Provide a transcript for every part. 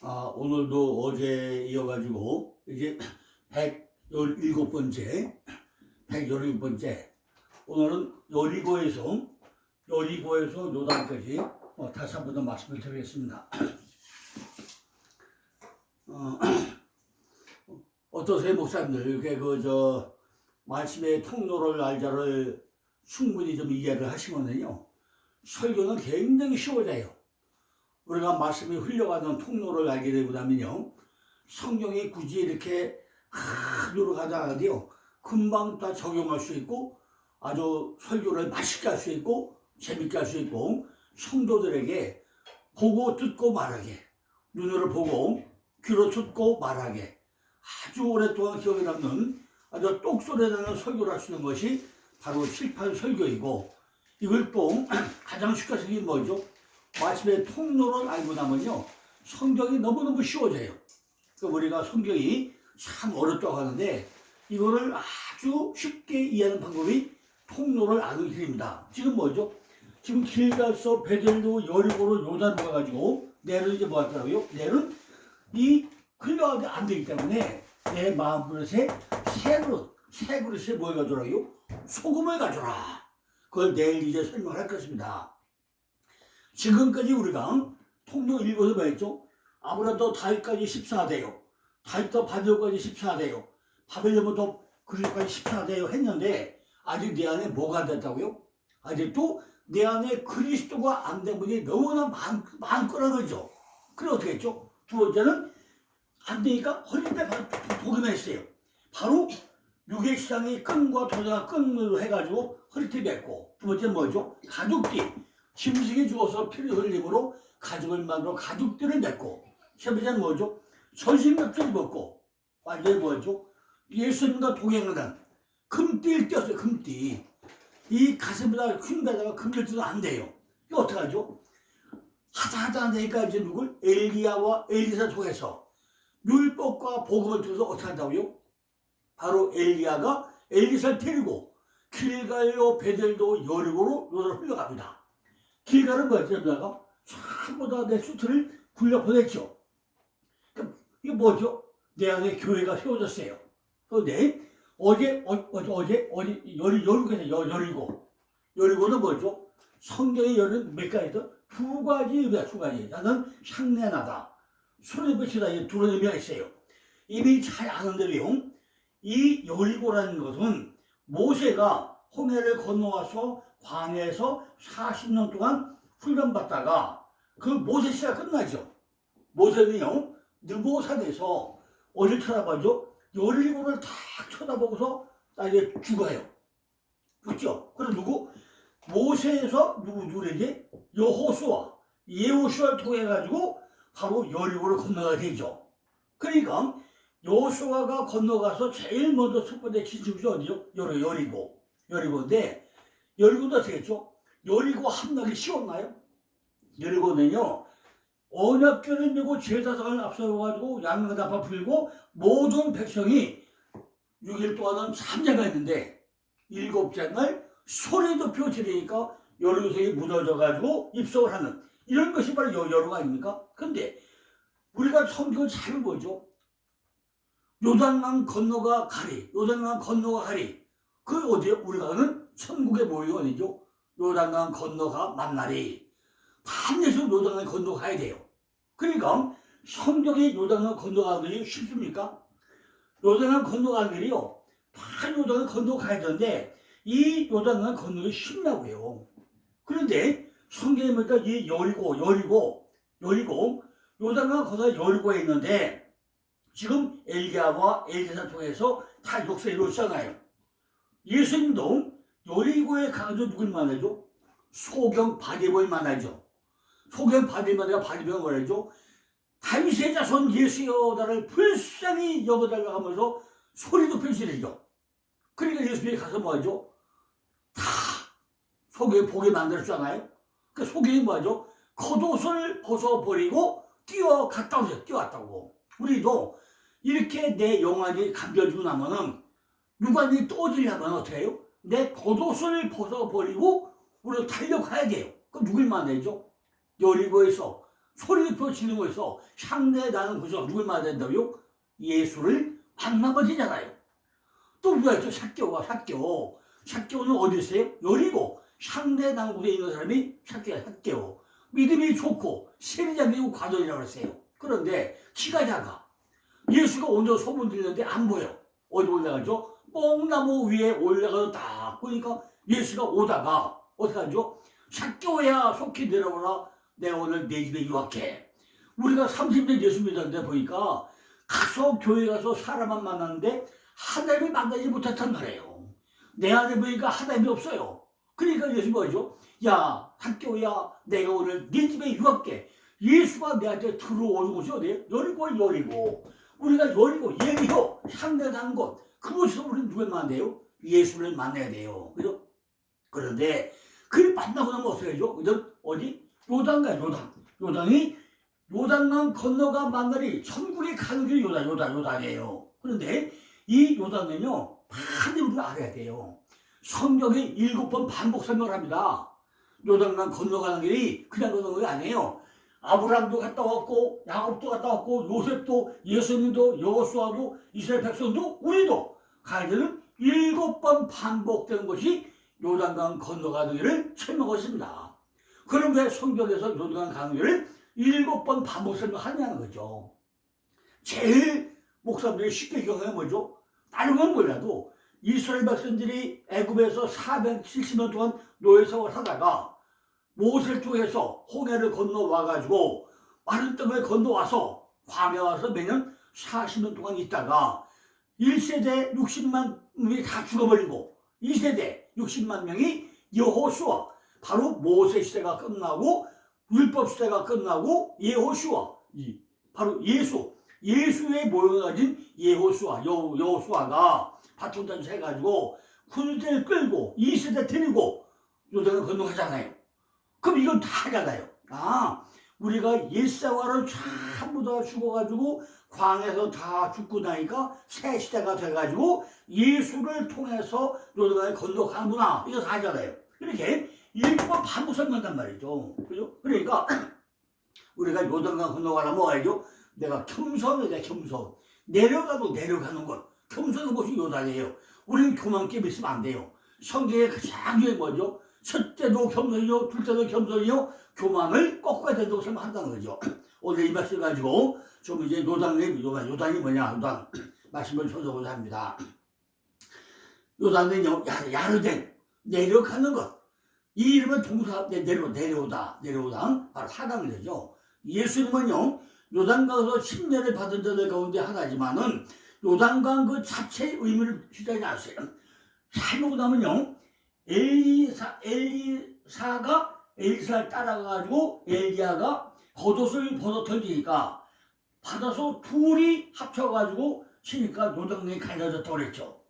오늘도 어제 이어가지고 이제 117번째, 117번째. 오늘은 여리고에서 요단까지 다시 한 번 더 말씀을 드리겠습니다. 어떠세요, 목사님들? 이렇게 말씀의 통로를 알자를 충분히 좀 이해를 하시면요, 설교는 굉장히 쉬워져요. 우리가 말씀이 흘려가는 통로를 알게 되고 나면요, 성경이 굳이 이렇게 여러 가지 하는데요, 금방 다 적용할 수 있고, 아주 설교를 맛있게 할 수 있고, 재밌게 할 수 있고, 성도들에게 보고 듣고 말하게, 눈으로 보고 귀로 듣고 말하게, 아주 오랫동안 기억에 남는 아주 똑소리 나는 설교를 할 수 있는 것이 바로 칠판 설교이고, 이걸 또 가장 쉽게 하는 게 뭐죠? 말씀의 통로를 알고 나면요, 성경이 너무너무 쉬워져요. 그러니까 우리가 성경이 참 어렵다고 하는데, 이거를 아주 쉽게 이해하는 방법이 통로를 아는 길입니다. 지금 뭐죠? 지금 길 가서 베델로 여리고로 요단으로 가가지고 내는 이제 뭐 하더라고요? 내는 이 흘려가지 안 되기 때문에 내 마음그릇에 새 그릇에 뭘 가져라요? 소금을 가져라. 그걸 내일 이제 설명할 것입니다. 지금까지 우리가 통로 읽어서 말했죠. 아브라함도 다윗까지 14대요. 다윗도 바벨론까지 14대요. 바벨론부터 그리스도까지 14대요 했는데, 아직 내 안에 뭐가 안 됐다고요? 아직도 내 안에 그리스도가 안 된 분이 너무나 많거라는 거죠. 그래 어떻게 했죠? 두 번째는 안 되니까 허리띠에 복음했어요. 바로 육의 시장이 끈과 도자가 끈으로 해가지고 허리띠 맺고, 두 번째는 뭐죠? 가죽띠. 짐승이 죽어서 피를 흘림으로 가죽을 만들어 가죽띠를 맺고, 세 번째는 뭐죠? 전신갑주를 입었고, 완전히 뭐죠? 예수님과 동행하는 금띠를 띄었어요. 금띠. 이 가슴에다가 휜데다가 금을 띄도 안 돼요. 이거 어떡하죠? 하다 안 되니까 이제 누굴? 엘리야와 엘리사 통해서 율법과 복음을 통해서 어떻게 한다고요? 바로 엘리야가 엘리사를 데리고 길갈로 베델도 여리고로 요단을 흘러갑니다. 길갈은 뭐였냐면 전부 다 내 수트를 굴려 보냈죠. 이게 뭐죠? 내 안에 교회가 세워졌어요. 그런데 어제 여리고는 뭐죠? 성경의 여리는 몇 가지죠? 두 가지 의미가 두 가지. 나는 향내나다, 소리 붙이다, 이 두 가지 의미가 있어요. 이미 잘 아는 대로요, 이 여리고라는 것은 모세가 홍해를 건너와서 광야에서 40년 동안 훈련받다가 그 모세 시대가 끝나죠. 모세는요, 느보산에서 어딜 쳐다봐죠? 여리고를 탁 쳐다보고서 이제 죽어요. 그렇죠? 그럼 누구? 모세에서 누구에게? 여호수아, 예호수아를 통해 가지고 바로 여리고를 건너가야 되죠. 그러니까 여호수아가 건너가서 제일 먼저 첫 번째 진출이 어디요? 여리고인데, 여리고도 어떻게 했죠? 여리고 함락이 쉬웠나요? 여리고는요, 언약궤를 메고 제사장을 앞서가지고 양을 다 풀고 모든 백성이 6일 동안은 잠자가 있는데, 7째 날 소리도 펴지니까 여리고성이 무너져가지고 입성을 하는, 이런 것이 바로 여리고 아닙니까? 근데 우리가 성경을 잘 보죠. 요단강 건너가 가리. 그 어디요? 우리가 아는 천국의 모임이 어디죠? 요단강 건너가 만나리. 반드시 요단강 건너가야 돼요. 그러니까 성경의 요단강 건너가는 일이 쉽습니까? 요단강 건너가는 일이요, 다 요단강 건너가야 되는데 이 요단강 건너기 쉽냐고요. 그런데 성경에 보니까 이 여리고 요단강 건너가 여리고에 있는데, 지금 엘리야와 엘리사 통해서 다 역사 이루어지잖아요. 예수님도 여리고에 가가지고 누굴 만나죠? 소경 바디보이 만나죠. 소경 바디보이가 뭐라죠? 다윗의 자손 예수여 나를 불쌍히 여겨달라고 하면서 소리도 펼치죠. 그러니까 예수님이 가서 뭐하죠? 다 소경이 보게 만들었잖아요. 그 소경이 뭐하죠? 겉옷을 벗어버리고 뛰어왔다고. 우리도 이렇게 내 영안이 감겨지고 나면은 누가 니 떠들려면 어떻게 해요? 내 겉옷을 벗어버리고 우리도 달려가야 돼요. 그럼 누굴 만나죠? 여리고에서 소리 높여 지르는 거에서 향내 나는 곳에서 누굴 만나야 된다고요? 예수를 만나면 되잖아요. 또 누가 있죠? 삭개오. 삭개오는 어디 있어요? 여리고. 향내 나는 곳에 있는 사람이 삭개오. 믿음이 좋고 세리잡이고 과도이라고 했어요. 그런데 키가 작아. 예수가 오늘 소문 들리는데 안 보여. 어디 올라가죠? 뽕나무 위에 올라가서 딱 보니까 예수가 오다가 어떻게 하죠? 삭개오야 속히 내려오라. 내가 오늘 내 집에 유학해. 우리가 30년 예수 믿었는데 보니까 가서 교회 가서 사람만 만났는데 하나님을 만나지 못했단 말이에요. 내 안에 보니까 하나님이 없어요. 그러니까 예수 뭐죠? 야 삭개오야 내가 오늘 네 집에 유학해. 예수가 내한테 들어오는 곳이 어디예요? 여리고. 우리가 여리고 예리호 향내난 곳 그곳에서 우리는 누굴 만나야 돼요? 예수를 만나야 돼요. 그죠? 그런데 그를 만나고 나면 어떻게 하죠? 그죠? 어디? 요단이 요단강 건너가 만나리 천국에 가는 길이 요단이에요. 그런데 이 요단은요 반드시 우리가 알아야 돼요. 성경이 7번 반복 설명을 합니다. 요단강 건너가는 길이 그냥 건너는 게 아니에요. 아브라함도 갔다 왔고 야곱도 갔다 왔고 요셉도 예수님도 여호수아도 이스라엘 백성도 우리도 가야 되는 7번 반복되는 것이 요단강 건너가는 길을 설명하고 있습니다. 그럼 왜 성경에서 요단강 가는 길을 7번 반복 설명하냐는 거죠. 제일 목사님들이 쉽게 기억하는 뭐죠? 다른 건 몰라도 이스라엘 백성들이 애굽에서 470년 동안 노예 생활을 하다가 모세를 통해서 홍해를 건너와가지고 마른 땅을 건너와서 광야에 와서 매년 40년 동안 있다가 1세대 60만 명이 다 죽어버리고 2세대 60만 명이 여호수아 바로 모세 시대가 끝나고 율법 시대가 끝나고 여호수아 바로 예수의 모형을 가진 여호수아가 바톤단지 해가지고 군대를 끌고 2세대 데리고 요단을 건너가잖아요. 그럼 이건 다 하잖아요. 우리가 옛생활을 전부 다 죽어가지고 광에서 다 죽고 나니까 새 시대가 돼가지고 예수를 통해서 요단강을 건너가는구나. 이거 다 하잖아요. 이렇게 7번 반복 설명한단 말이죠. 그죠? 그러니까 우리가 요단강 건너가려면 뭐 해야죠? 내가 겸손해야 겸손. 내려가는 것. 겸손한 곳이 요단이에요. 우리는 교만깨 있으면 안 돼요. 성경의 가장 중요한 뭐죠? 첫째도 겸손이요, 둘째도 겸손이요, 교만을 꺾어야 된다고 생각한다는 거죠. 오늘 이 말씀 가지고 좀 이제 요단이 뭐냐, 요단 말씀을 쳐보고자 합니다. 요단은요, 야르덴, 내려가는 것. 이 이름은 동사, 내려오다, 바로 하강을 되죠. 예수님은요, 요단강에서 10년을 받은 자들 가운데 하나지만은 요단강 그 자체의 의미를 시작하지 않았어요. 살고 나면요, 엘리사를 따라가가지고 엘리야가 겉옷을 벗어 던지니까 받아서 둘이 합쳐가지고 치니까 요단강이 갈라졌다고 그랬죠.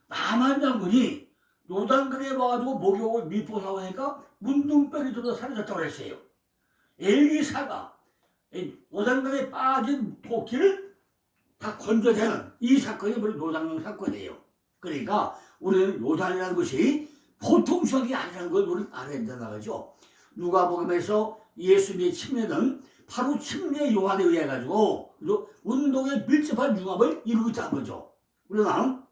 나만 장군이 요단강에 와가지고 목욕을 밀고 나오니까 문둥병이 들어서 사라졌다고 그랬어요. 엘리사가 요단강에 빠진 토끼를 다 건져내는 이 사건이 바로 요단강 사건이에요. 그러니까 우리는 요단이라는 것이 보통 수학이 아니라는 걸 우리는 알아야 된다는 거죠. 누가복음에서 예수님의 침례는 바로 침례 요한에 의해 가지고 운동에 밀접한 융합을 이루고 있다는 거죠. 그러나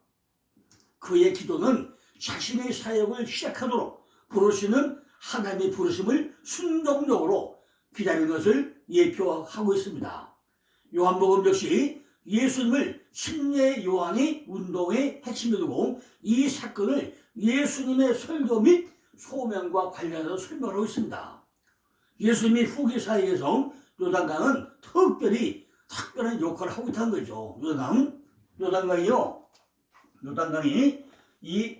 그의 기도는 자신의 사역을 시작하도록 부르시는 하나님의 부르심을 순종적으로 기다리는 것을 예표하고 있습니다. 요한복음 역시 예수님을 침례 요한이 운동의 핵심이 되고 이 사건을 예수님의 설교 및 소명과 관련해서 설명하고 있습니다. 예수님이 후기 사역에서 요단강은 특별한 역할을 하고 있다는 거죠. 요단강이 이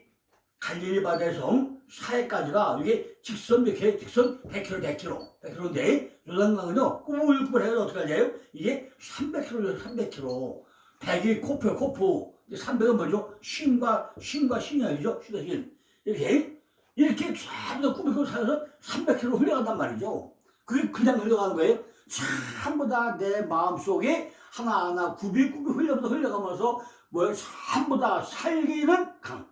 갈릴리 바다에서 사해까지가 이게 직선 100km인데 요단강은요 꾸물꾸물해서 어떻게 하냐요? 이게 300km죠. 300km. 100이 코프 300은 뭐죠? 신과 신이 아니죠? 신과 신. 이렇게 전부 다 꾸물꾸물 살아서 300km 흘러간단 말이죠. 그게 그냥 흘러가는 거예요. 전부 다 내 마음속에 하나하나 굽이 흘러가면서 전부 다 살기는 강.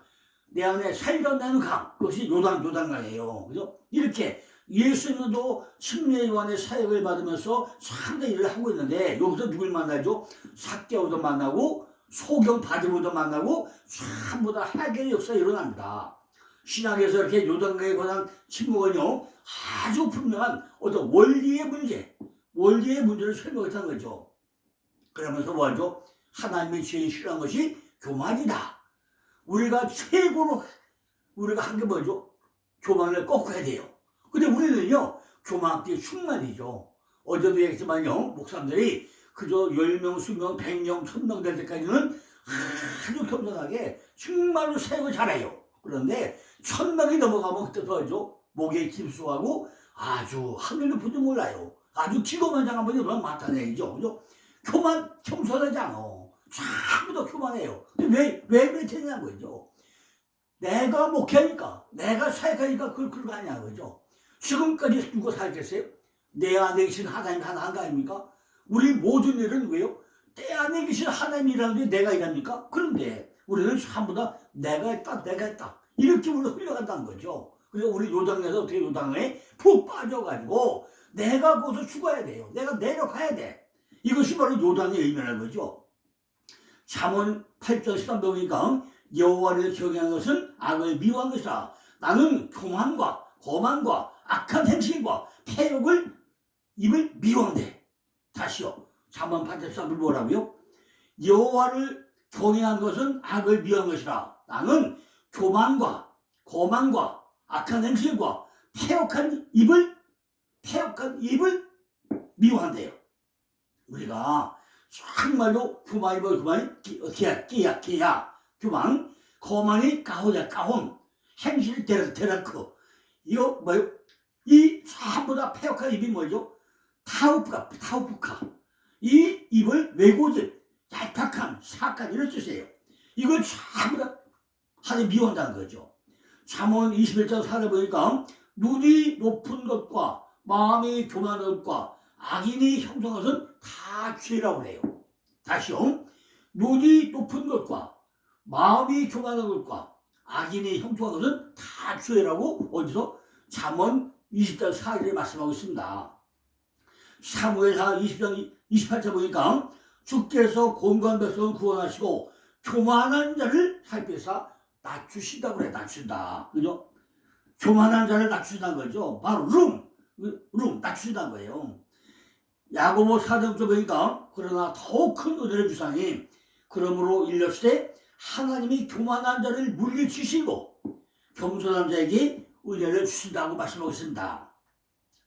내 안에 살려내는 강, 그것이 요단강이에요. 그죠? 이렇게 예수님도 침례 요한의 사역을 받으면서 상당히 일을 하고 있는데 여기서 누굴 만나죠? 삭개오도 만나고 소경 바디보도 만나고 전부 다 해결의 역사가 일어납니다. 신학에서 이렇게 요단강에 관한 침묵은요 아주 분명한 어떤 원리의 문제를 설명했다는 거죠. 그러면서 뭐하죠? 하나님의 제일 싫어하는 것이 교만이다. 우리가 최고로 우리가 한 게 뭐죠? 교만을 꺾어야 돼요. 근데 우리는요 교만기 충만이죠. 어제도 얘기했지만요 목사님들이 그저 10명, 20명, 100명, 1000명 될 때까지는 아주 겸손하게 정말로 사역을 잘해요. 그런데 1000명이 넘어가면 그때부터 하죠 목에 깊수하고 아주 하늘 높은지 몰라요. 아주 기고만장한 분이 너무 많다는 얘기죠. 그죠? 교만 겸손하지 않아. 전부 다 교만해요. 근데 왜 그랬냐는 거죠. 내가 목회하니까, 내가 사역하니까 그런 거 아니야, 그죠? 지금까지 누가 사역했어요? 내 안에 계신 하나님 하나 아닙니까? 우리 모든 일은 왜요? 내 안에 계신 하나님이라는 게 내가 일합니까? 그런데 우리는 전부 다 내가 했다. 이렇게 우리가 흘러간다는 거죠. 그래서 우리 요단에서 어떻게 요단에 푹 빠져가지고 내가 거기서 죽어야 돼요. 내가 내려가야 돼. 이것이 바로 요단의 의미라는 거죠. 잠언 8장 13절 보니까 여호와를 경외하는 것은 악을 미워한 것이라. 나는 교만과 거만과 악한 행실과 폐역을 입을 미워한대. 다시요. 잠언 8장 13절 뭐라고요? 여호와를 경외하는 것은 악을 미워한 것이라. 나는 교만과 거만과 악한 행실과 폐역한 입을 미워한대요. 우리가 정말로 교만이 끼야 교만, 거만이 까혼, 행실이 데라크. 이거 뭐요? 이 전부 다 폐역한 입이 뭐죠? 타우프카. 이 입을 왜고집, 얄팍한, 사악한 이런 뜻이에요. 이걸 전부 다 하나님 미워한다는 거죠. 잠언 21장 4절 보니까 눈이 높은 것과 마음이 교만한 것과 악인이 형성한 것은 다 죄라고 그래요. 다시요. 눈이 높은 것과 마음이 교만한 것과 악인이 형성한 것은 다 죄라고 어디서? 잠언 20장 4절에 말씀하고 있습니다. 사무엘하 20장 28절 보니까 주께서 곤고한 백성을 구원하시고 교만한 자를 살펴서 낮추신다고 그래. 낮춘다. 그죠? 교만한 자를 낮추신다는 거죠. 바로 낮추신다는 거예요. 야고보 4장 보니까 그러나 더욱 큰 은혜를 주사니 그러므로 일렀을 하나님이 교만한 자를 물리치시고 겸손한 자에게 은혜를 주신다고 말씀하고 있습니다.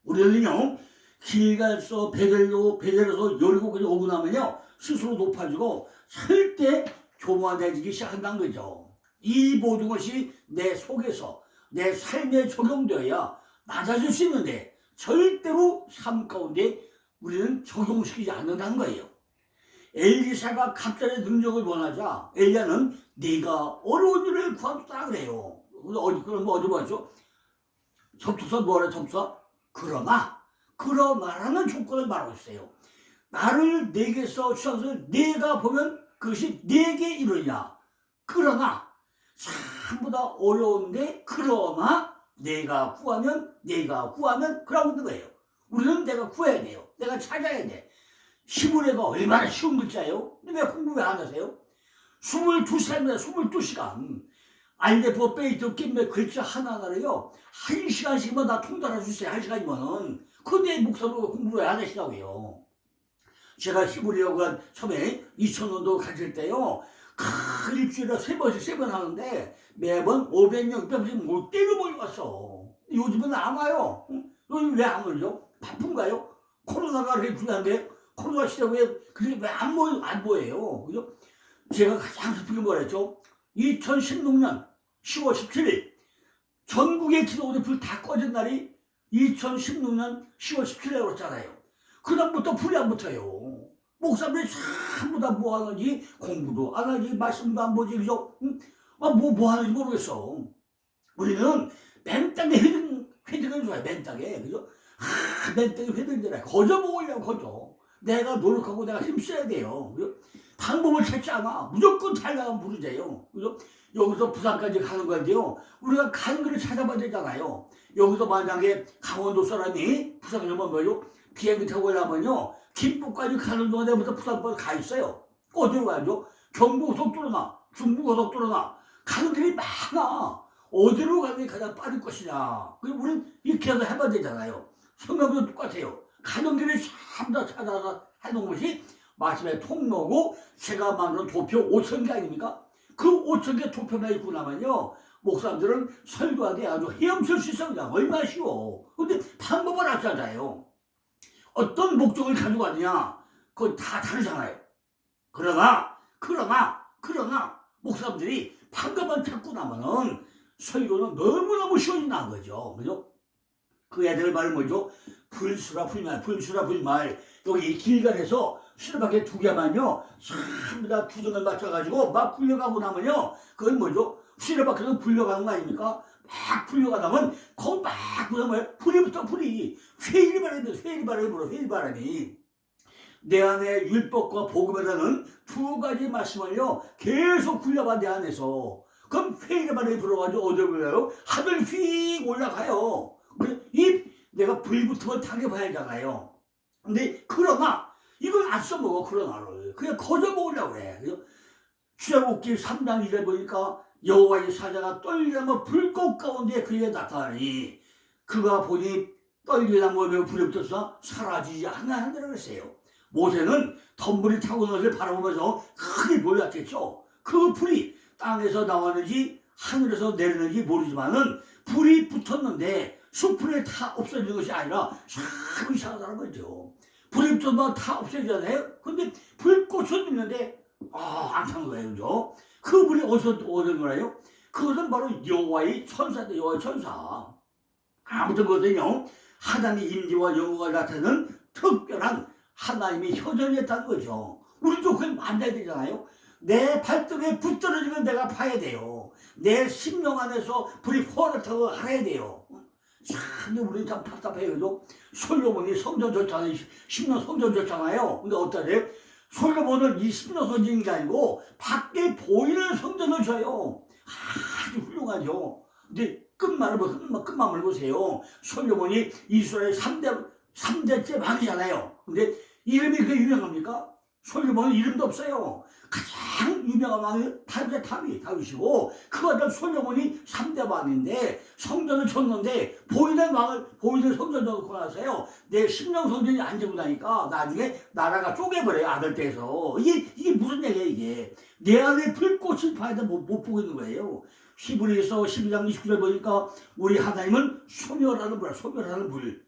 우리는요 길갈서 베델에서 열고까지 오고 나면요 스스로 높아지고 절대 교만해지기 시작한다는 거죠. 이 모든 것이 내 속에서 내 삶에 적용되어야 낮아질 수 있는데 절대로 삶 가운데 우리는 적용시키지 않는다는 거예요. 엘리사가 갑자기 능력을 원하자 엘리야는 네가 어려운 일을 구하겠다 그래요. 그럼 어디 봤죠? 접속사 뭐래 접속사? 그러나라는 조건을 말하고 있어요. 나를 내게서 주셔서 내가 보면 그것이 내게 이루냐. 그러나 전부 다 어려운데 그러나 내가 구하면 그러고 있는 거예요. 우리는 내가 구해야 돼요. 내가 찾아야 돼. 히브리어가 얼마나 쉬운 글자예요? 근데 왜 공부 왜 안 하세요? 22시간입니다. 22시간. 알레포 베이트 낀메 글자 하나하나를요 1시간씩만 다 통달해 주세요. 1시간이면은. 근데 목사로 공부를 왜 안 하시라고요? 제가 히브리어가 처음에 2000년도 가질 때요 일주일에 3번 하는데 매번 500명, 600명 못 때려 몰려갔어. 요즘은 안 와요. 요즘 왜 안 오죠? 바쁜가요? 코로나가 그렇게 중요한데 코로나 시대에 그게 왜 안 모여요? 그죠? 제가 가장 슬프게 뭐랬죠? 2016년 10월 17일 전국의 기도원의 불 다 꺼진 날이 2016년 10월 17일에 그랬잖아요. 그다음부터 불이 안 붙어요. 목사님이 전부 다 뭐 하는지 공부도 안 하지 말씀도 안 보지 그죠? 뭐 하는지 모르겠어. 우리는 맨땅에 회등을 좋아해. 맨땅에 그죠? 맨땅에 회등이잖아요. 거저 먹으려고 거저. 내가 노력하고 내가 힘써야 돼요. 그죠? 방법을 찾지 않아. 무조건 달려가면 부르재요. 그죠? 여기서 부산까지 가는 건데요. 우리가 가는 길을 찾아봐야 되잖아요. 여기서 만약에 강원도 사람이 부산에 오면 뭐요? 비행기 타고 오려면요. 김포까지 가는 동안에부터 부산까지 가 있어요. 어디로 가죠? 경부고속도로나 중부고속도로나 가는 길이 많아. 어디로 가는 게 가장 빠를 것이냐. 그리고 우리는 이렇게 해서 해봐야 되잖아요. 성경도 똑같아요. 가는 길을 참 더 찾아서 해놓은 것이 마침에 통로고 제가 만든 도표 5,000개 아닙니까? 그 5,000개 도표만 있고 나면요. 목사님들은 설교하기 아주 헤엄칠 수 있어요. 그냥 얼마나 쉬워. 근데 방법을 안 찾아요. 어떤 목적을 가지고 가느냐. 그건 다 다르잖아요. 그러나 목사님들이 방법만 찾고 나면은 설교는 너무너무 쉬워진다는 거죠. 그죠? 그 애들 말은 뭐죠? 불수라 불말. 여기 길갈에서 수레바퀴 2개만요. 전부 다 구정을 맞춰가지고 막 굴려가고 나면요. 그건 뭐죠? 수레바퀴는 굴려가는 거 아닙니까? 막 굴려가다면 거기 막 굴려가면 불이 회일바람이 내 안에 율법과 복음이라는 두 가지 말씀을요 계속 굴려가 내 안에서. 그럼 회일바람이 불어가지고 어디로 불러요? 하늘 휙 올라가요. 이 내가 불 붙으면 당겨봐야 하잖아요. 근데 그러나 이걸 안 써먹어. 그러나를 그냥 거저 먹으려고 그래. 출애굽기 3장 1에 보니까 여호와의 사자가 떨리나무 불꽃 가운데 그에게 나타나니 그가 보니 떨리나무 왜 불이 붙어서 사라지지 않아 한다고 그랬어요. 모세는 덤불이 타고 오는 것을 바라보면서 크게 놀랐겠죠. 그 불이 땅에서 나왔는지 하늘에서 내리는지 모르지만은 불이 붙었는데 숯불에 다 없어지는 것이 아니라 참 이상하다는 거죠. 불이 붙으면 다 없어지잖아요. 근데 불꽃은 있는데 안 타는 거예요. 그죠? 그 불이 어디서 오는 거예요? 그것은 바로 여호와의 천사인데 여호와의 천사. 아무튼 그것은요. 하나님의 임재와 영광을 나타내는 특별한 하나님의 효전이었다는 거죠. 우리도 그걸 만나야 되잖아요. 내 발등에 불 떨어지면 내가 파야 돼요. 내 심령 안에서 불이 호락하고 알아야 돼요. 참 우리 참 답답해요. 그죠? 솔로몬이 성전 졌잖아요. 10년 성전 졌잖아요. 근데 어떠세요? 솔로몬은 이 10년 성전이 아니고 밖에 보이는 성전을 져요. 아주 훌륭하죠. 근데 끝만을 보세요. 솔로몬이 이스라엘 3대째 왕이잖아요. 근데 이름이 그렇게 유명합니까? 솔로몬은 이름도 없어요. 가장 유명한 왕이 다윗이고 그 아들 솔로몬이 3대 왕인데 성전을 쳤는데 보이는 성전을 놓고 나서요. 내 심령 성전이 안 되고 나니까 나중에 나라가 쪼개버려요. 아들 떼서. 이게 무슨 얘기야 이게. 내 안에 불꽃을 봐야 못 보고 있는 거예요. 히브리서 12장 29절 보니까 우리 하나님은 소멸하는 불.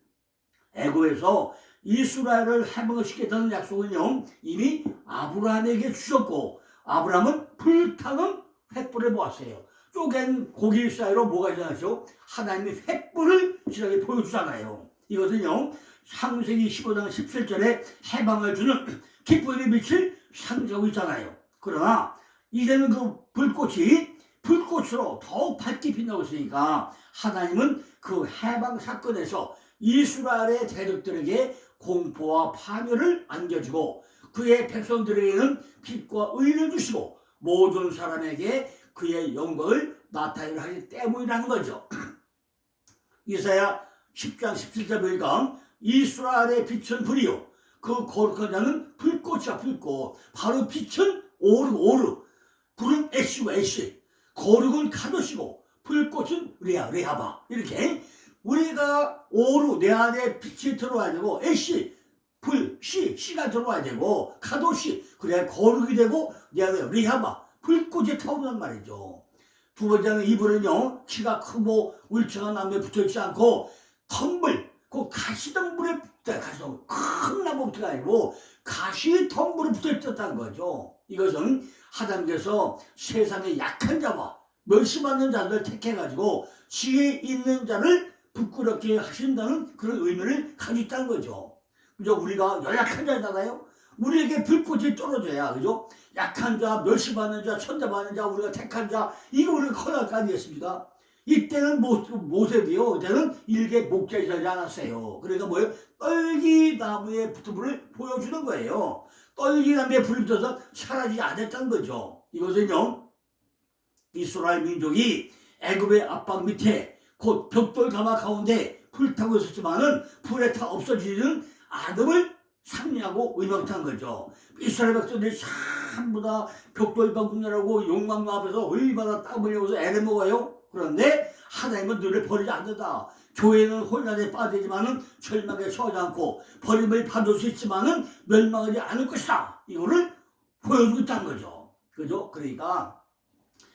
애고에서 이스라엘을 해방시켰다는 약속은요 이미 아브라함에게 주셨고 아브라함은 불타는 횃불을 보았어요. 쪼갠 고기 사이로 뭐가 있잖아요. 하나님의 횃불을 지나게 보여주잖아요. 이것은요 창세기 15장 17절에 해방을 주는 기쁨의 빛을 상징하고 있잖아요. 그러나 이제는 그 불꽃으로 더욱 밝게 빛나고 있으니까 하나님은 그 해방 사건에서 이스라엘의 대적들에게 공포와 파멸을 안겨주고 그의 백성들에게는 빛과 의를 주시고 모든 사람에게 그의 영광을 나타내려 하기 때문이라는 거죠. 이사야 10장 17절 보니까 이스라엘의 빛은 불이요 그 거룩한 자는 불꽃이야 불꽃. 바로 빛은 오르 불은 애쉬 거룩은 카도시고 불꽃은 레하바. 이렇게 우리가 오루 내 안에 빛이 들어와야 되고 애쉬 씨가 들어와야 되고 카도시 그래야 거룩이 되고 내 안에 레하바 불꽃이 타오른단 말이죠. 두 번째는 이불은요 키가 크고 울창한 나무에 붙어있지 않고 텀불 그 가시덤불에 큰 나무부터가 아니고 가시덤불에 붙어있었다는 거죠. 이것은 하나님께서 세상의 약한 자와 멸시받는 자들을 택해가지고 지혜 있는 자를 부끄럽게 하신다는 그런 의미를 가지고 있다는 거죠. 그죠? 우리가 연약한 자잖아요. 우리에게 불꽃이 떨어져야, 그죠? 약한 자, 멸시받는 자, 천대받는 자, 우리가 택한 자, 이거 우리가 커날 거 아니겠습니까? 이때는 모세도요, 이때는 일개 목자이지 않았어요. 그러니까 뭐예요? 떨기나무의 붙음을 보여주는 거예요. 떨기나무에 불이 붙어서 사라지지 않았다는 거죠. 이것은요, 이스라엘 민족이 애굽의 압박 밑에 곧 벽돌 가마 가운데 불타고 있었지만은 불에 타 없어지는 아담을 상징하고 의명한 거죠. 이스라엘 백성들이 전부 다 벽돌 방군이라고 용광로 앞에서 얼마나 땀 흘리면서 애를 먹어요. 그런데 하나님은 너를 버리지 않는다. 교회는 혼란에 빠지지만은 절망에 처하지 않고 버림을 받을 수 있지만은 멸망하지 않을 것이다. 이거를 보여주고 있다는 거죠. 그죠? 그러니까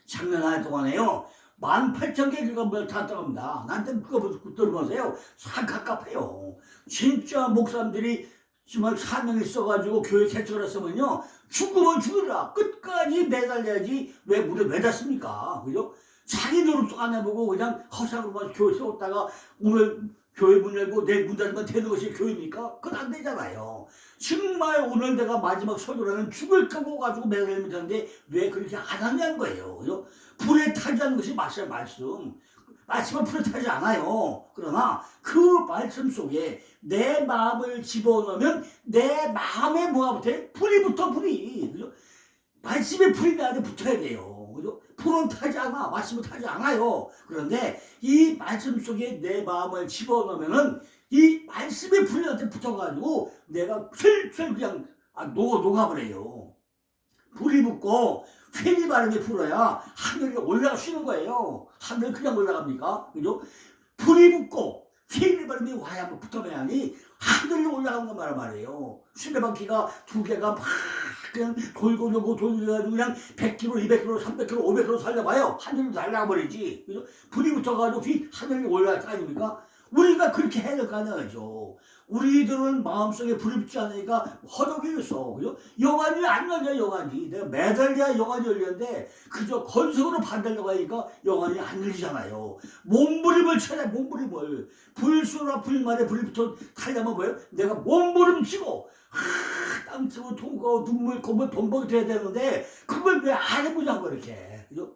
작년 한 해 동안에요, 18,000개 교회가 탔다고 합니다. 나한테 그거 들어보세요. 참 갑갑해요. 진짜 목사님들이 정말 사명이 있어가지고 교회 개척을 했으면요, 죽으면 죽으라 끝까지 매달려야지 왜 물에 매달습니까? 그죠? 자기 노릇도 안 해보고 그냥 허상으로만 교회 세웠다가 오늘 교회 문 열고 내일 문 닫으면 되는 것이 교회입니까? 그건 안 되잖아요. 정말 오늘 내가 마지막 설교라는 죽을 각오 가지고 매달리면 되는데 왜 그렇게 안 하냐는 거예요. 그죠? 불에 타지 않는 것이 말씀. 말씀은 불에 타지 않아요. 그러나 그 말씀 속에 내 마음을 집어넣으면 내 마음에 뭐가 붙어요? 불이 붙어, 불이. 그죠? 말씀에 불이 나한테 붙어야 돼요. 그죠? 불은 타지 않아. 말씀은 타지 않아요. 그런데 이 말씀 속에 내 마음을 집어넣으면은 이 말씀의 불이 나한테 붙어가지고 내가 슬슬 그냥 녹아버려요. 불이 붙고 휘리 바람이 불어야 하늘에 올라갈 수 있는 거예요. 하늘 그냥 올라갑니까? 그죠? 불이 붙고 휘리 바람이 와야 붙어야니 하늘에 올라가는 거 말이에요. 수레바퀴가 두 개가 막 그냥 돌고 돌려가지고 그냥 100km, 200km, 300km, 500km 살려봐요. 하늘로 날아가 버리지. 그죠? 불이 붙어가지고 하늘에 올라갈 거 아닙니까? 우리가 그렇게 해야 될 거 아니죠. 우리들은 마음속에 불이 붙지 않으니까 허덕이 있어. 그죠? 영안이 안 열려, 영안이. 내가 매달려야 영안이 열렸는데 그저 건성으로 반달려고 하니까 영안이 안 열리잖아요. 몸부림을 쳐야 돼, 몸부림을. 불수나 불만에 불이 붙어 타려면 뭐예요? 내가 몸부림 치고 땀 치고 통과하고 눈물 콧물 범벅이 돼야 되는데 그걸 왜 안 해보냐고 그렇게. 그죠?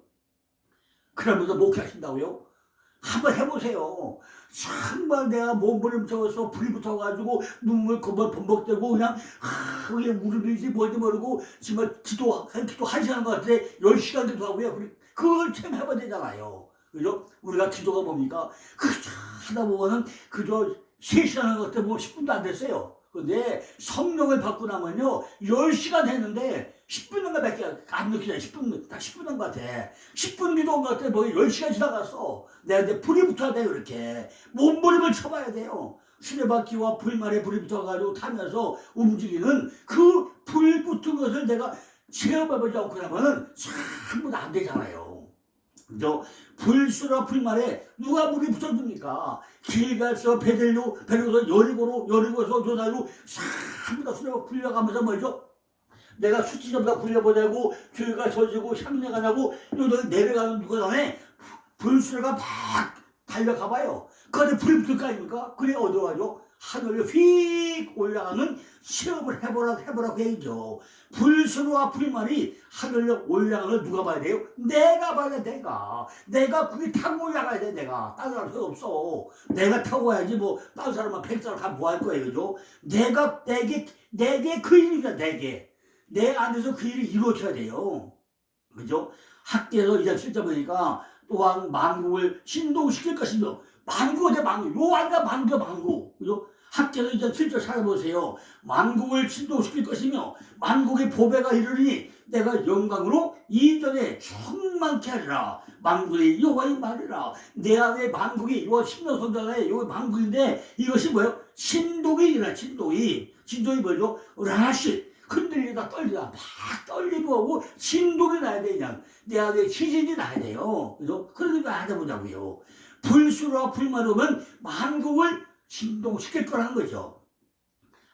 그러면서 목회하신다고요? 한번 해보세요. 정말 내가 몸부림쳐서 불이 붙어가지고 눈물 콧물 범벅되고 그냥 그게 무릎이지 뭔지 모르고 정말 기도 1시간 것 같아. 10시간 기도하고요. 그걸 참 해봐야 되잖아요. 그죠? 우리가 기도가 뭡니까? 하다 보면은 그저 3시간 하는 것 같아 보면 10분도 안 됐어요. 근데 성령을 받고 나면요 10시간 했는데 10분인가 밖에 안 느끼잖아요. 10분, 딱 10분 한 것 같아. 10분 기도한 것 같아. 뭐 10시간 지나갔어. 내가 이제 불이 붙어야 돼. 그렇게 몸부림을 쳐봐야 돼요. 수레바퀴와 불말에 불이 붙어가지고 타면서 움직이는 그 불 붙은 것을 내가 체험해보지 않고 나면은 전부 다 안 되잖아요. 그죠? 불수라 불말에 누가 물이 붙어줍니까? 길 가서 베들로서 여리고에서 조사로 전부 다 수레가 불려가면서 뭐죠? 내가 수치점다 굴려보내고 교회가 젖이고 향내가 나고 요들 내려가는 누구전에 불수레가 막 달려가봐요. 그런데 불이 붙을 거 아닙니까? 그래 어디로 가죠? 하늘로 휙 올라가는 시험을 해보라고 해야죠. 불수로와 불만이 하늘로 올라가는 누가 봐야 돼요? 내가 봐야 돼. 내가 그게 타고 올라가야 돼. 내가 다른 사람 소용 없어. 내가 타고 가야지 뭐 다른 사람만 100사람 가면 뭐 할 거예요. 그죠? 내게 그 일이다. 내 안에서 그 일이 이루어져야 돼요. 그죠? 학계에서 이제 실제 보니까 또한 만국을 신동시킬 것이며 만국 어제 만국 요한과 만국 그죠? 학계에서 이제 실제 찾아보세요. 만국을 신동시킬 것이며 만국의 보배가 이르니 내가 영광으로 이전에 충만케 하리라. 만국의 여호와의 말이라. 내 안에 만국이 요 신명성전에 요 만국인데 이것이 뭐예요? 신동이라. 신동이 뭐죠? 라시 흔들리다 떨리다 막 떨리고 하고 진동이 나야 돼. 그냥 내 안에 지진이 나야 돼요. 그죠? 그러니까 안 해보자고요. 불수라 불만 오면 만국을 진동시킬 거라는 거죠.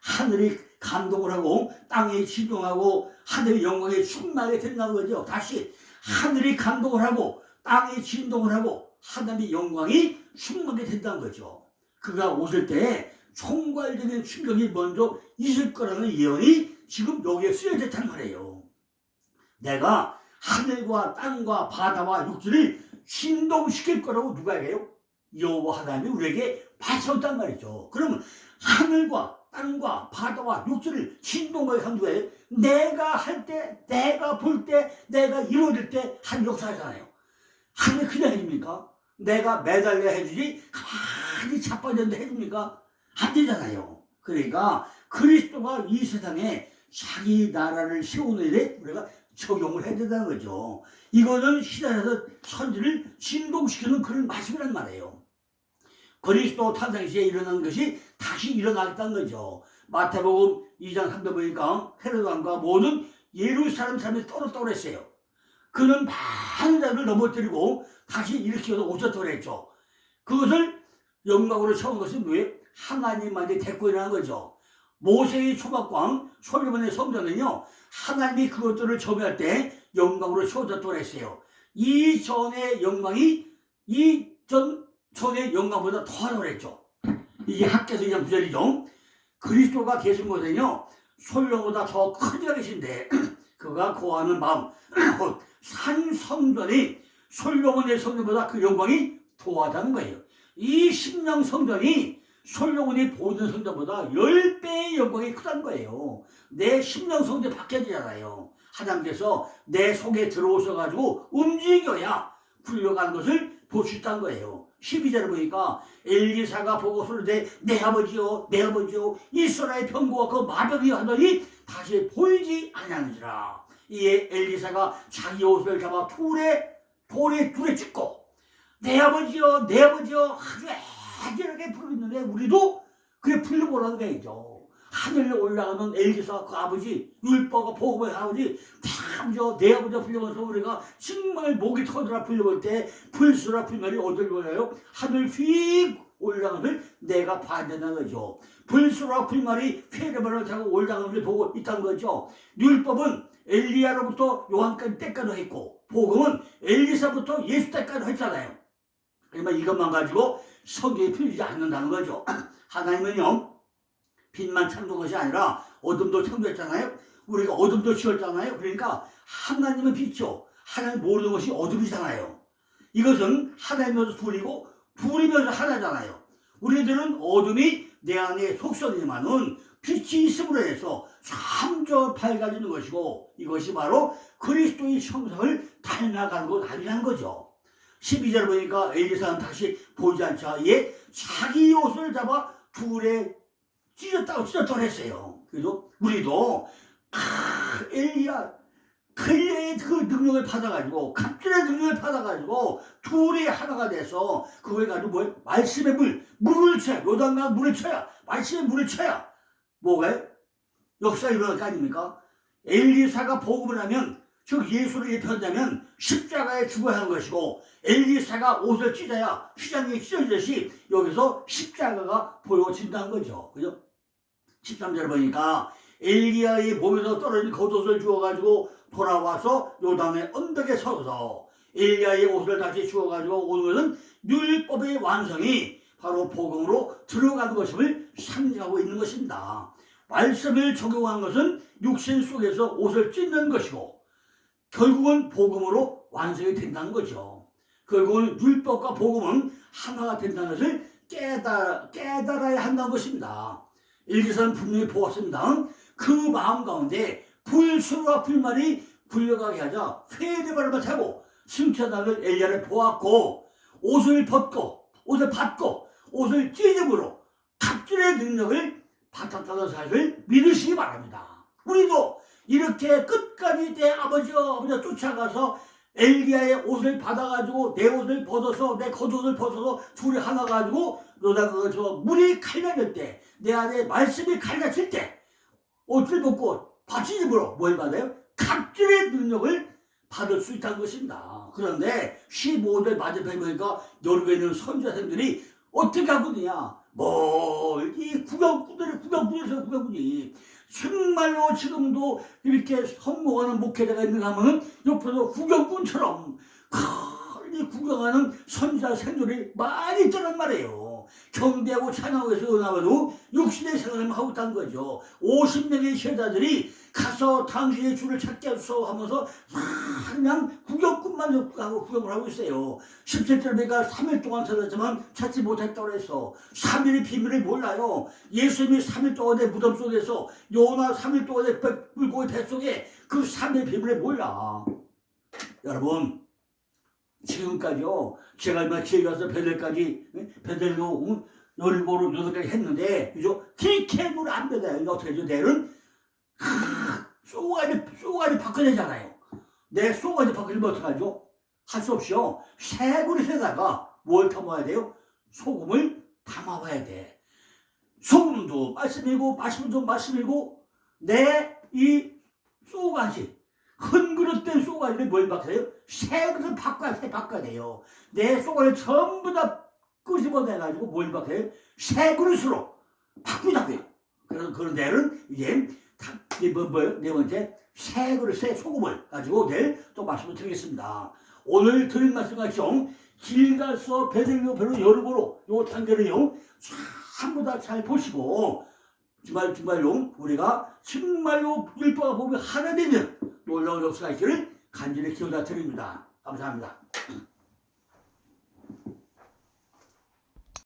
하늘이 감동을 하고 땅이 진동하고 하늘의 영광에 충만하게 된다는 거죠. 다시 하늘이 감동을 하고 땅이 진동을 하고 하나님의 영광이 충만하게 된다는 거죠. 그가 오실 때 총괄적인 충격이 먼저 있을 거라는 예언이 지금 여기에 쓰여졌단 말이에요. 내가 하늘과 땅과 바다와 육지를 진동시킬 거라고 누가 얘기해요? 여호와 하나님이 우리에게 바쳤단 말이죠. 그러면 하늘과 땅과 바다와 육지를 진동하게 강조해 내가 할 때, 내가 볼 때, 내가 이루어질 때 한 역사잖아요. 하늘이 그냥 해줍니까? 내가 매달려 해주지 가만히 자빠졌는데 해줍니까? 안 되잖아요. 그러니까 그리스도가 이 세상에 자기 나라를 세우는 일에 우리가 적용을 해야 된다는 거죠. 이거는 신약에서 선지를 진동시키는 그런 말씀이란 말이에요. 그리스도 탄생 시에 일어난 것이 다시 일어나겠다는 거죠. 마태복음 2장 3절 보니까 헤롯 왕과 모든 예루살렘 사람이 떨었다고 그랬어요. 그는 많은 자를 넘어뜨리고 다시 일으켜서 오셨다고 그랬죠. 그것을 영광으로 세운 것은 왜? 하나님만이 데리고 일어난 거죠. 모세의 초막광 솔로몬의 성전은요, 하나님이 그것들을 점유할 때 영광으로 세워졌다고 그랬어요. 이전의 영광이 전의 영광보다 더하다고 그랬죠. 이게 학계에서 그냥 구절이죠. 그리스도가 계신 곳에는요, 솔로몬보다 더 큰 이가 계신데 그가 거하는 마음 곧 산 성전이 솔로몬의 성전보다 그 영광이 더하다는 거예요. 이 신령 성전이 솔로몬이 보는 성전보다 10배의 영광이 크다는 거예요. 내 심령 성전 바뀌어지잖아요. 하나님께서 내 속에 들어오셔가지고 움직여야 굴려가는 것을 볼 수 있다는 거예요. 12절에 보니까 엘리사가 보고 소리되 내 아버지요 내 아버지요 이스라엘 병거와 그 마병이 하더니 다시 보이지 아니하는지라. 이에 엘리사가 자기 옷을 잡아 돌에 찢고 내 아버지요 내 아버지요 아주 애절하게 부르는데 우리도 그래 불러보라는 거죠. 하늘에 올라가는 엘리사 그 아버지 율법과 복음의 아버지 내 아버지 불려면서 우리가 정말 목이 터져라 불려볼 때 불수라 불멸이 어딜 보여요? 하늘 휙 올라가는 내가 봐야 된다는 거죠. 불수라 불멸이 회레발을 타고 올라가는 걸 보고 있다는 거죠. 율법은 엘리야로부터 요한까지 때까지 했고 복음은 엘리사부터 예수 때까지 했잖아요. 그러면 이것만 가지고 성경이 풀리지 않는다는 거죠. 하나님은요 빛만 창조한 것이 아니라 어둠도 창조했잖아요. 우리가 어둠도 지었잖아요. 그러니까 하나님은 빛이요 하나님 모르는 것이 어둠이잖아요. 이것은 하나님이면서 둘이고 둘이면서 하나잖아요. 우리들은 어둠이 내 안에 속성이지만은 빛이 있음으로 해서 참저 밝아지는 것이고 이것이 바로 그리스도의 형상을 닮아가는 것 아니라는 거죠. 12절 보니까 엘리사는 다시 보이지 않자 이에 자기 옷을 잡아 둘에 찢었다고 했어요. 그래서 우리도 엘리야의 그 능력을 받아가지고 갑질의 능력을 받아가지고 둘이 하나가 돼서 그걸 가지고 뭐예요? 말씀의 물을 쳐야 요단강 물을 쳐야 말씀의 물을 쳐야 뭐가 역사가 일어날 거 아닙니까? 엘리사가 복음을 하면 즉 예수를 예표한다면 십자가에 죽어야 하는 것이고 엘리사가 옷을 찢어야 휘장이 찢어지듯이 여기서 십자가가 보여진다는 거죠. 그죠? 13절 보니까 엘리야의 몸에서 떨어진 겉옷을 주워가지고 돌아와서 요단의 언덕에 서서 엘리야의 옷을 다시 주워가지고 오는 것은 율법의 완성이 바로 복음으로 들어가는 것임을 상징하고 있는 것입니다. 말씀을 적용한 것은 육신 속에서 옷을 찢는 것이고 결국은 복음으로 완성이 된다는 거죠. 결국은 율법과 복음은 하나가 된다는 것을 깨달아야 한다는 것입니다. 일기사는 분명히 보았습니다. 그 마음 가운데 불수와 불말이 굴려가게 하자 회개바람을 타고 승천하는 엘리야를 보았고 옷을 받고 옷을 찢음으로 갑질의 능력을 받았다는 사실을 믿으시기 바랍니다. 우리도 이렇게 끝까지 내 아버지가 쫓아가서 엘리야의 옷을 받아가지고 내 옷을 벗어서 내 겉옷을 벗어서 둘이 하나 가지고 너다가 저 물이 갈라질 때 내 안에 말씀이 갈라질 때 옷을 벗고 바치집으로 뭘 받아요? 갑질의 능력을 받을 수 있다는 것입니다. 그런데 15절 맞은편에 보니까 여기에 있는 선지자들이 어떻게 하고 있느냐? 이 구경꾼이 정말로 지금도 이렇게 성공하는 목회자가 있는가 하면 옆에서 구경꾼처럼 구경하는 선지자 생존이 많이 있다는 말이에요. 경배하고 찬양하고 해서 은하고도 육신의 생활을 하고 있다는 거죠. 50명의 제자들이 가서 당신의 주를 찾게 하소서 하면서 그냥 구경꾼만 하고 구경을 하고 있어요. 17절 내가 3일 동안 찾았지만 찾지 못했다고 해서 3일의 비밀을 몰라요. 예수님이 3일 동안에 무덤 속에서 요나 3일 동안에 물고기 뱃속에 그 3일의 비밀을 몰라. 여러분 지금까지요 제가 얼마 기회 가서 베델로 열고로 요새까지 했는데 그죠? 기캐물 안 bed어요. 이거 어떻게 해죠? 내일은 쏘가리 바꿔내잖아요. 내 쏘가리 바꿔내면 어떡하죠? 할 수 없이요 새 그릇에다가 뭘 담아야 돼요? 소금을 담아봐야 돼. 소금도 말씀이고 말씀도 말씀이고 내 이 쏘가지 흔그릇된 쏘가리를 뭘 바꿔요? 새 그릇을 바꿔야 돼요. 내 쏘가리를 전부 다 끄집어내가지고 뭘 바꿔요? 새 그릇으로 바꾸자고요. 그래서 그런 내일은 이제 뭐예요? 네 번째 새 그릇에 소금을 가지고 내일 또 말씀을 드리겠습니다. 오늘 드린 말씀 같죠? 길 가서 베들레헴 배로 여름으로 요 단계를요 전부 다 잘 보시고 주말로 우리가 정말로 율법과 법이 하나 되는 놀라운 역사가 있기를 간절히 기원하 드립니다. 감사합니다.